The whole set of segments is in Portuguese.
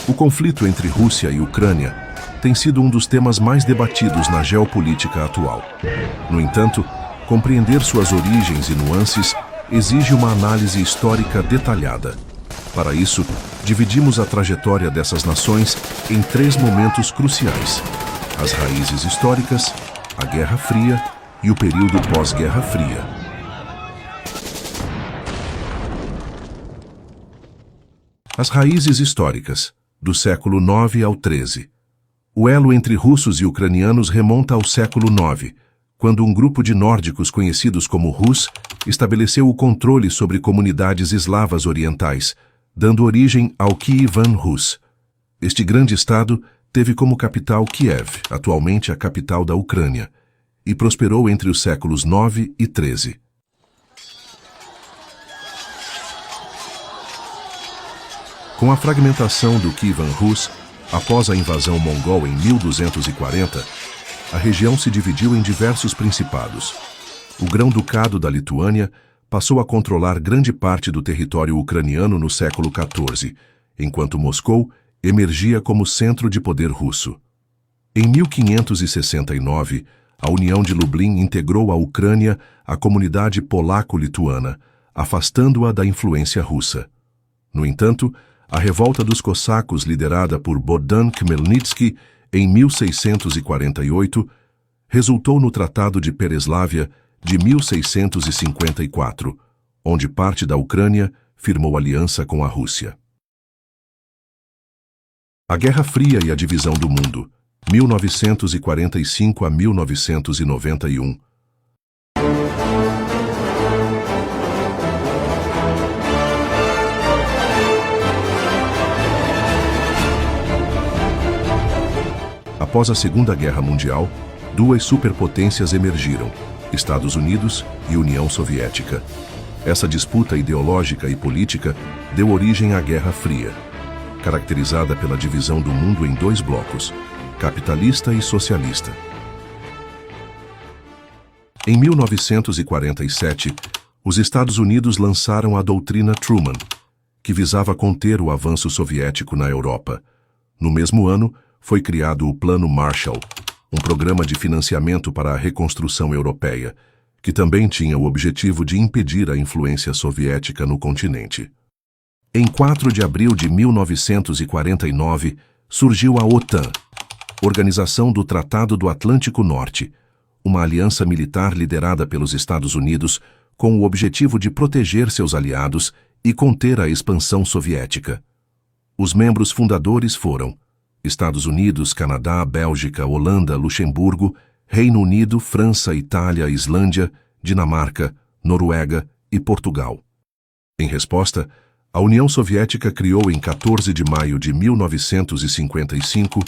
O conflito entre Rússia e Ucrânia tem sido um dos temas mais debatidos na geopolítica atual. No entanto, compreender suas origens e nuances exige uma análise histórica detalhada. Para isso, dividimos a trajetória dessas nações em 3 momentos cruciais: as raízes históricas, a Guerra Fria e o período pós-Guerra Fria. As raízes históricas, do século IX ao XIII. O elo entre russos e ucranianos remonta ao século IX, quando um grupo de nórdicos conhecidos como Rus estabeleceu o controle sobre comunidades eslavas orientais, dando origem ao Kievan Rus. Este grande estado teve como capital Kiev, atualmente a capital da Ucrânia, e prosperou entre os séculos IX e XIII. Com a fragmentação do Kievan Rus, após a invasão mongol em 1240, a região se dividiu em diversos principados. O Grão-Ducado da Lituânia passou a controlar grande parte do território ucraniano no século XIV, enquanto Moscou emergia como centro de poder russo. Em 1569, a União de Lublin integrou a Ucrânia à comunidade polaco-lituana, afastando-a da influência russa. No entanto, a revolta dos cossacos liderada por Bogdan Khmelnytsky em 1648 resultou no Tratado de Pereslavia de 1654, onde parte da Ucrânia firmou aliança com a Rússia. A Guerra Fria e a divisão do mundo, 1945 a 1991. Após a Segunda Guerra Mundial, 2 superpotências emergiram, Estados Unidos e União Soviética. Essa disputa ideológica e política deu origem à Guerra Fria, caracterizada pela divisão do mundo em 2 blocos, capitalista e socialista. Em 1947, os Estados Unidos lançaram a doutrina Truman, que visava conter o avanço soviético na Europa. No mesmo ano, foi criado o Plano Marshall, um programa de financiamento para a reconstrução europeia, que também tinha o objetivo de impedir a influência soviética no continente. Em 4 de abril de 1949, surgiu a OTAN, Organização do Tratado do Atlântico Norte, uma aliança militar liderada pelos Estados Unidos com o objetivo de proteger seus aliados e conter a expansão soviética. Os membros fundadores foram Estados Unidos, Canadá, Bélgica, Holanda, Luxemburgo, Reino Unido, França, Itália, Islândia, Dinamarca, Noruega e Portugal. Em resposta, a União Soviética criou em 14 de maio de 1955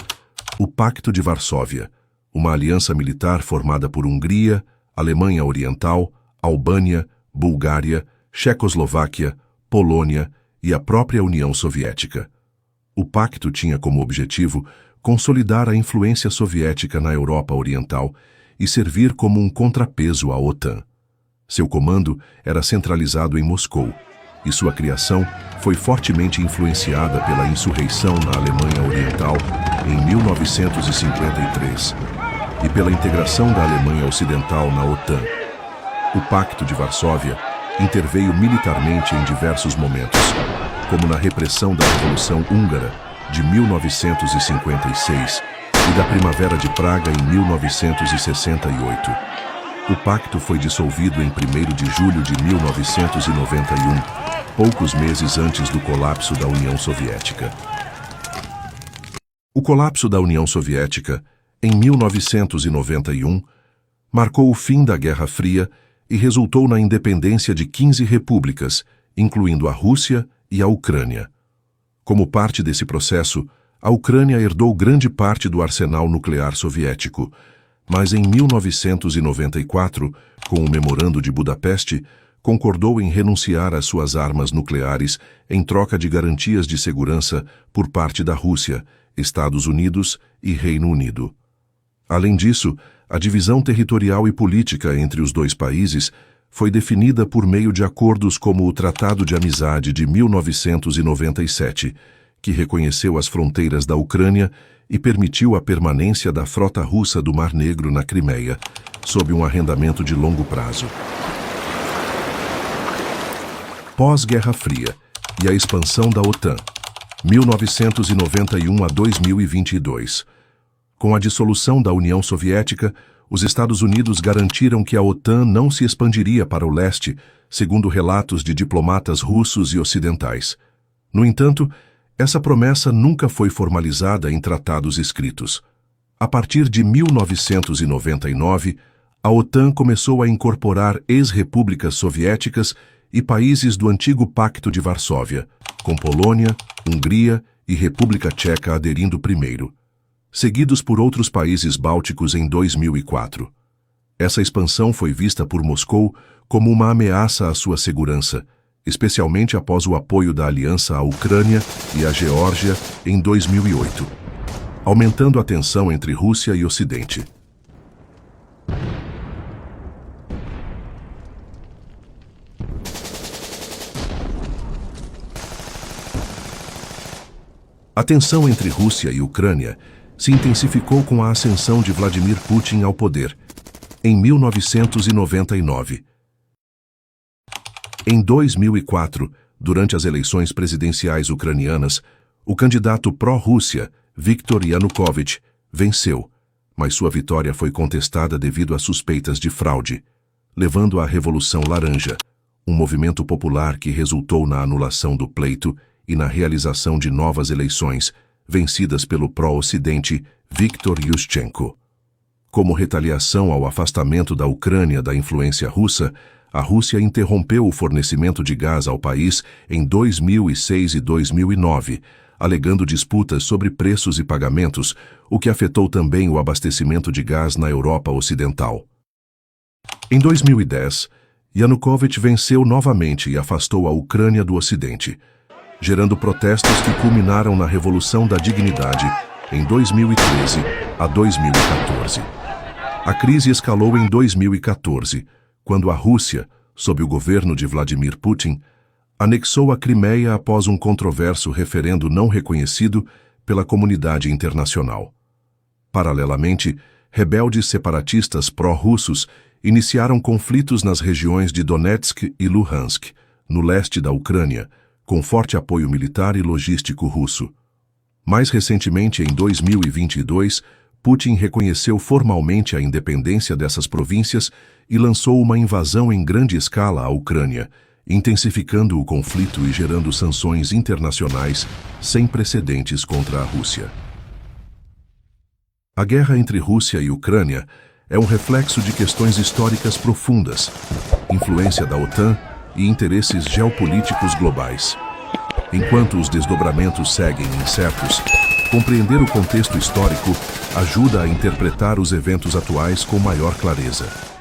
o Pacto de Varsóvia, uma aliança militar formada por Hungria, Alemanha Oriental, Albânia, Bulgária, Checoslováquia, Polônia e a própria União Soviética. O pacto tinha como objetivo consolidar a influência soviética na Europa Oriental e servir como um contrapeso à OTAN. Seu comando era centralizado em Moscou, e sua criação foi fortemente influenciada pela insurreição na Alemanha Oriental em 1953 e pela integração da Alemanha Ocidental na OTAN. O Pacto de Varsóvia interveio militarmente em diversos momentos, como na repressão da Revolução Húngara de 1956 e da Primavera de Praga em 1968. O pacto foi dissolvido em 1º de julho de 1991, poucos meses antes do colapso da União Soviética. O colapso da União Soviética, em 1991, marcou o fim da Guerra Fria e resultou na independência de 15 repúblicas, incluindo a Rússia e a Ucrânia. Como parte desse processo, a Ucrânia herdou grande parte do arsenal nuclear soviético, mas em 1994, com o Memorando de Budapeste, concordou em renunciar às suas armas nucleares em troca de garantias de segurança por parte da Rússia, Estados Unidos e Reino Unido. Além disso, a divisão territorial e política entre os 2 países foi definida por meio de acordos como o Tratado de Amizade de 1997, que reconheceu as fronteiras da Ucrânia e permitiu a permanência da frota russa do Mar Negro na Crimeia, sob um arrendamento de longo prazo. Pós-Guerra Fria e a expansão da OTAN, 1991 a 2022. Com a dissolução da União Soviética, os Estados Unidos garantiram que a OTAN não se expandiria para o leste, segundo relatos de diplomatas russos e ocidentais. No entanto, essa promessa nunca foi formalizada em tratados escritos. A partir de 1999, a OTAN começou a incorporar ex-repúblicas soviéticas e países do antigo Pacto de Varsóvia, com Polônia, Hungria e República Tcheca aderindo primeiro, seguidos por outros países bálticos em 2004. Essa expansão foi vista por Moscou como uma ameaça à sua segurança, especialmente após o apoio da aliança à Ucrânia e à Geórgia em 2008, aumentando a tensão entre Rússia e Ocidente. A tensão entre Rússia e Ucrânia se intensificou com a ascensão de Vladimir Putin ao poder, em 1999. Em 2004, durante as eleições presidenciais ucranianas, o candidato pró-Rússia, Viktor Yanukovych, venceu, mas sua vitória foi contestada devido a suspeitas de fraude, levando à Revolução Laranja, um movimento popular que resultou na anulação do pleito e na realização de novas eleições, vencidas pelo pró-Ocidente Viktor Yushchenko. Como retaliação ao afastamento da Ucrânia da influência russa, a Rússia interrompeu o fornecimento de gás ao país em 2006 e 2009, alegando disputas sobre preços e pagamentos, o que afetou também o abastecimento de gás na Europa Ocidental. Em 2010, Yanukovych venceu novamente e afastou a Ucrânia do Ocidente, gerando protestos que culminaram na Revolução da Dignidade em 2013 a 2014. A crise escalou em 2014, quando a Rússia, sob o governo de Vladimir Putin, anexou a Crimeia após um controverso referendo não reconhecido pela comunidade internacional. Paralelamente, rebeldes separatistas pró-russos iniciaram conflitos nas regiões de Donetsk e Luhansk, no leste da Ucrânia, com forte apoio militar e logístico russo. Mais recentemente, em 2022, Putin reconheceu formalmente a independência dessas províncias e lançou uma invasão em grande escala à Ucrânia, intensificando o conflito e gerando sanções internacionais sem precedentes contra a Rússia. A guerra entre Rússia e Ucrânia é um reflexo de questões históricas profundas, influência da OTAN e interesses geopolíticos globais. Enquanto os desdobramentos seguem incertos, compreender o contexto histórico ajuda a interpretar os eventos atuais com maior clareza.